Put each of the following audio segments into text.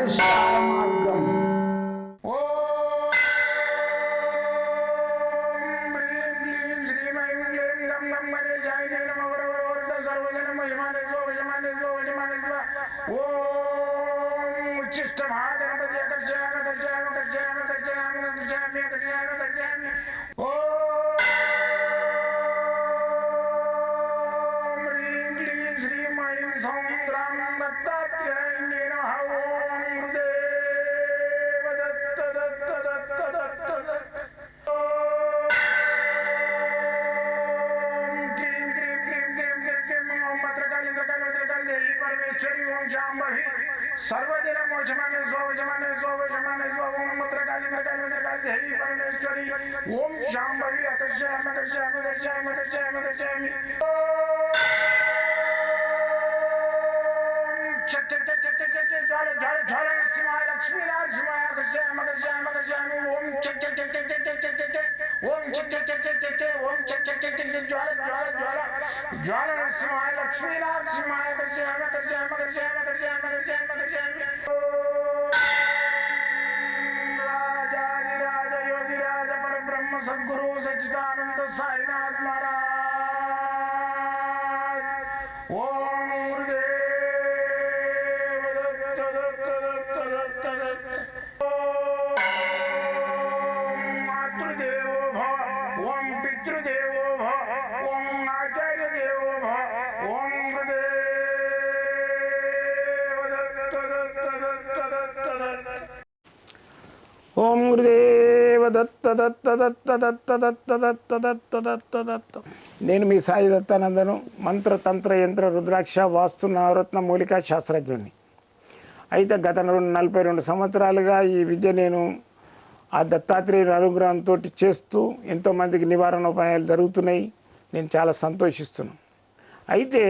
పరిష్కార మార్గం. सर्वदिन मोचमाने स्वजमाने स्वजमाने स्वम मत्रकाली मत्रकाली मत्रकाली देवी परमेश्वरी ओम शांभवी अकर्षयामि अकर्षयामि अकर्षयामि अकर्षयामि अकर्षयामि चट चट चट चट चट ज्वाल ज्वाल ज्वाल नरसिंहाय लक्ष्मी नरसिंहाय अकर्षयामि अकर्षयामि अकर्षयामि ओम चट चट चट चट चट चट चट ओम चट चट चट चट चट ओम चट चट चट चट ज्वाल ज्वाल ज्वाल ज्वाल नरसिंहाय लक्ष्मी नरसिंहाय अकर्षयामि अकर्षयामि अकर्षयामि अकर्षयामि अकर्षयामि अकर्षयामि राजाधिराज योगिराज परब्रह्म सद्गुरु सच्चिदानंद साईनाथ महाराज ओम गुरुदेव दत्त दत्त दत्त दत्त दत्त ओम मातृदेवो भव ओम पितृदेवो भव ओम आचार्य देवो भव ओम गुरुदेव दत्त दत्त दत्त दत्त दत्त ओम गुरुदेव दत्त दत्त दत्त दत्त दत्त दत्त दत्त दत्त दत्त నేను మీ సాయి దత్తానందను మంత్ర తంత్ర యంత్ర రుద్రాక్ష వాస్తు నవరత్న మూలికా శాస్త్రజ్ఞుని. అయితే గత 42 సంవత్సరాలుగా ఈ విద్య నేను ఆ దత్తాత్రేయుని అనుగ్రహంతో చేస్తూ ఎంతోమందికి నివారణోపాయాలు జరుగుతున్నాయి. నేను చాలా సంతోషిస్తున్నాను. అయితే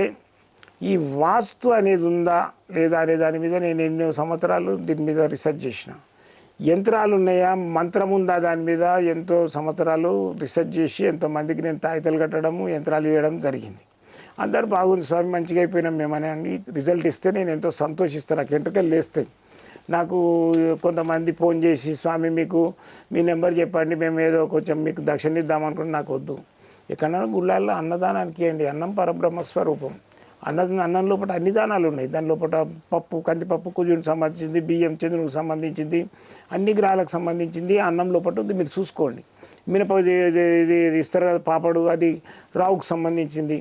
ఈ వాస్తు అనేది ఉందా లేదా అనే దాని మీద నేను ఎన్నో సంవత్సరాలు దీని మీద రీసెర్చ్ చేసిన. యంత్రాలు ఉన్నాయా, మంత్రం ఉందా, దాని మీద ఎంతో సంవత్సరాలు రీసెర్చ్ చేసి ఎంతోమందికి నేను తాయితలు కట్టడము యంత్రాలు ఇవ్వడం జరిగింది. అందరూ బాగుంది స్వామి, మంచిగా అయిపోయినాం మేమని రిజల్ట్ ఇస్తే నేను ఎంతో సంతోషిస్తాను. నాకు ఎంటకలు లేస్తాయి. నాకు కొంతమంది ఫోన్ చేసి స్వామి మీకు మీ నెంబర్ చెప్పండి, మేము ఏదో కొంచెం మీకు దక్షిణ ఇద్దామనుకుంటే నాకు వద్దు. ఎక్కడన్నా గుళ్ళాల్లో అన్నదానానికి ఇవ్వండి. అన్నం పరబ్రహ్మ స్వరూపం. అన్నం లోపల అన్ని దానాలు ఉన్నాయి. దాని లోపల పప్పు, కందిపప్పు, కుజునికి సంబంధించింది, బియ్యం చంద్రునికి సంబంధించింది, అన్ని గ్రహాలకు సంబంధించింది అన్నం లోపల ఉంది. మీరు చూసుకోండి. మినప ఇస్తారు కదా పాపడు, అది రావుకు సంబంధించింది,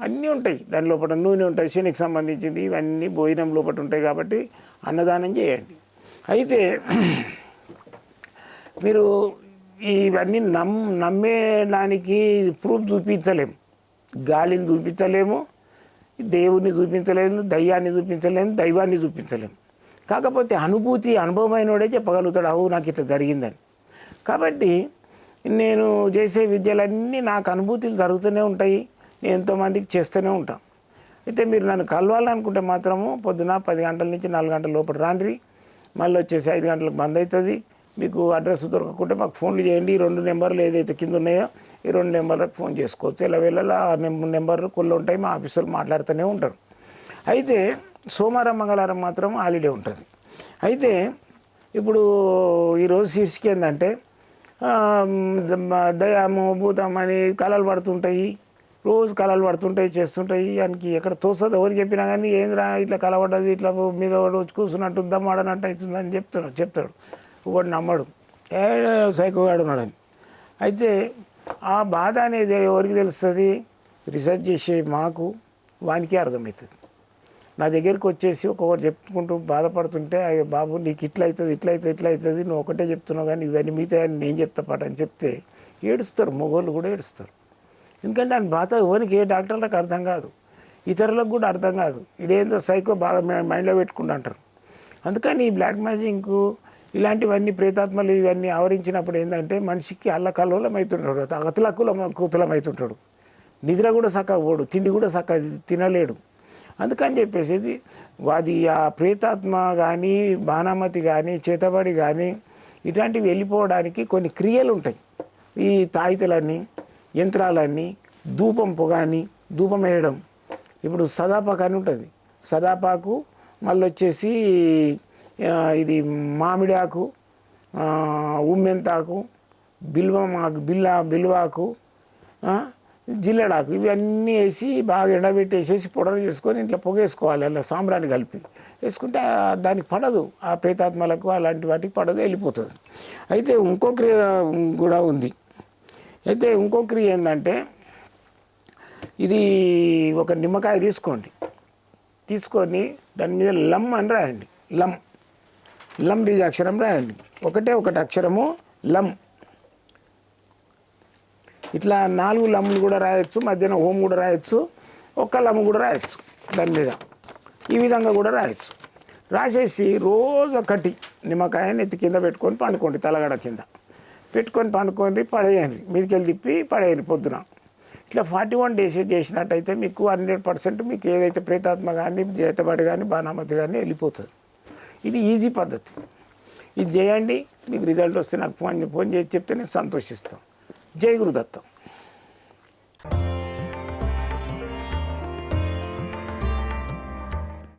అన్నీ ఉంటాయి. దాని లోపల నూనె ఉంటాయి, శనికి సంబంధించింది, ఇవన్నీ భోజనం లోపల ఉంటాయి. కాబట్టి అన్నదానం చేయండి. అయితే మీరు ఇవన్నీ నమ్మేదానికి ప్రూఫ్ చూపించలేము. గాలిని చూపించలేము, దేవుని చూపించలేము, దయ్యాన్ని చూపించలేము, దైవాన్ని చూపించలేము. కాకపోతే అనుభూతి అనుభవమైనోడే చెప్పగలుగుతాడు, అవు నాకు ఇట్లా జరిగిందని. కాబట్టి నేను చేసే విద్యలన్నీ నాకు అనుభూతులు జరుగుతూనే ఉంటాయి. నేను ఎంతోమందికి చేస్తూనే ఉంటాను. అయితే మీరు నన్ను కలవాలనుకుంటే మాత్రము పొద్దున 10 గంటల నుంచి 4 గంటల లోపల రాండ్రి. మళ్ళీ వచ్చేసి 5 గంటలకు బంద్ అవుతుంది. మీకు అడ్రస్ దొరకకుంటే మాకు ఫోన్లు చేయండి. ఈ 2 నెంబర్లు ఏదైతే కింద ఉన్నాయో ఈ 2 నెంబర్లకు ఫోన్ చేసుకోవచ్చు. ఇలా వెళ్ళాలి. ఆ నెంబర్లు కొన్ని ఉంటాయి, మా ఆఫీసులు మాట్లాడుతూనే ఉంటారు. అయితే సోమవారం మంగళవారం మాత్రం హాలిడే ఉంటుంది. అయితే ఇప్పుడు ఈరోజు శీర్షిక ఏంటంటే దయాము భూతం అని కళలు పడుతుంటాయి. రోజు కళలు పడుతుంటాయి, చేస్తుంటాయి. దానికి ఎక్కడ తోసదు. ఎవరు చెప్పినా కానీ ఏంద్రా ఇట్లా కలవడ్డది, ఇట్లా మీద వచ్చి కూర్చున్నట్టు దమ్మాడనట్టు అవుతుందని చెప్తాడు. ఒకటి నమ్మడు, సైకోగాడు ఉన్నాడని. అయితే ఆ బాధ అనేది ఎవరికి తెలుస్తుంది? రీసెర్చ్ చేసే మాకు, వానికే అర్థమవుతుంది. నా దగ్గరికి వచ్చేసి ఒక్కొక్కటి చెప్పుకుంటూ బాధపడుతుంటే, అయ్యో బాబు నీకు ఇట్లా అవుతుంది, ఇట్లా అవుతుంది, ఇట్లా అవుతుంది, నువ్వు ఒకటే చెప్తున్నావు కానీ ఇవన్నీ మిగతా నేను చెప్తా పాట అని చెప్తే ఏడుస్తారు. మగవాళ్ళు కూడా ఏడుస్తారు. ఎందుకంటే ఆయన బాధ ఎవరికి ఏ డాక్టర్లకు అర్థం కాదు, ఇతరులకు కూడా అర్థం కాదు. ఇదేందో సైకో బాగా మైండ్లో పెట్టుకుంటూ అంటారు. అందుకని ఈ బ్లాక్ మ్యాజిక్ ఇలాంటివన్నీ ప్రేతాత్మలు ఇవన్నీ ఆవరించినప్పుడు ఏంటంటే మనిషికి అల్లకల్లోలం అవుతుంటాడు, అతలకులం అవుతుంటాడు. నిద్ర కూడా చక్కగా పోడు, తిండి కూడా చక్కగా తినలేడు. అందుకని చెప్పేసి అది ఆ ప్రేతాత్మ కానీ బాణామతి కానీ చేతబడి కానీ ఇట్లాంటివి వెళ్ళిపోవడానికి కొన్ని క్రియలు ఉంటాయి. ఈ తాయితలన్నీ, యంత్రాలన్నీ, ధూపం పొగాని, ధూపం వేయడం. ఇప్పుడు సదాపాకు అని ఉంటుంది. సదాపాకు మళ్ళీ వచ్చేసి ఇది మామిడి ఆకు, ఉమ్మెంతాకు, బిల్వాకు, జిల్లడాకు ఇవన్నీ వేసి బాగా ఎండబెట్టేసేసి పొడవ చేసుకొని ఇంట్లో పొగేసుకోవాలి. అలా సాంబ్రాన్ని కలిపి వేసుకుంటే దానికి పడదు, ఆ ప్రేతాత్మలకు అలాంటి వాటికి పడదు, వెళ్ళిపోతుంది. అయితే ఇంకో క్రియ కూడా ఉంది. అయితే ఇంకో క్రియ ఏంటంటే ఇది ఒక నిమ్మకాయ తీసుకొని దాని మీద లమ్ అని రాయండి. లమ్ బీజాక్షరం రాయండి. ఒకటి అక్షరము లమ్. ఇట్లా 4 లమ్ములు కూడా రాయొచ్చు, మధ్యన ఓం కూడా రాయొచ్చు, ఒక్క లమ్ము కూడా రాయొచ్చు దాని మీద. ఈ విధంగా కూడా రాయొచ్చు. రాసేసి రోజు ఒకటి నిమ్మకాయని ఎత్తి కింద పెట్టుకొని పండుకోండి, తలగడ కింద పెట్టుకొని పండుకోండి, పడేయండి, మీదికెళ్ళి తిప్పి పడేయండి పొద్దున. ఇట్లా 41 డేస్ చేసినట్టయితే మీకు 100% మీకు ఏదైతే ప్రేతాత్మ కానీ చేతబడి కానీ బాణామతి కానీ వెళ్ళిపోతుంది. ఇది ఈజీ పద్ధతి. ఇది చేయండి, మీకు రిజల్ట్ వస్తే నాకు ఫోన్ చేసి చెప్తే నేను సంతోషిస్తాను. జై గురుదత్త.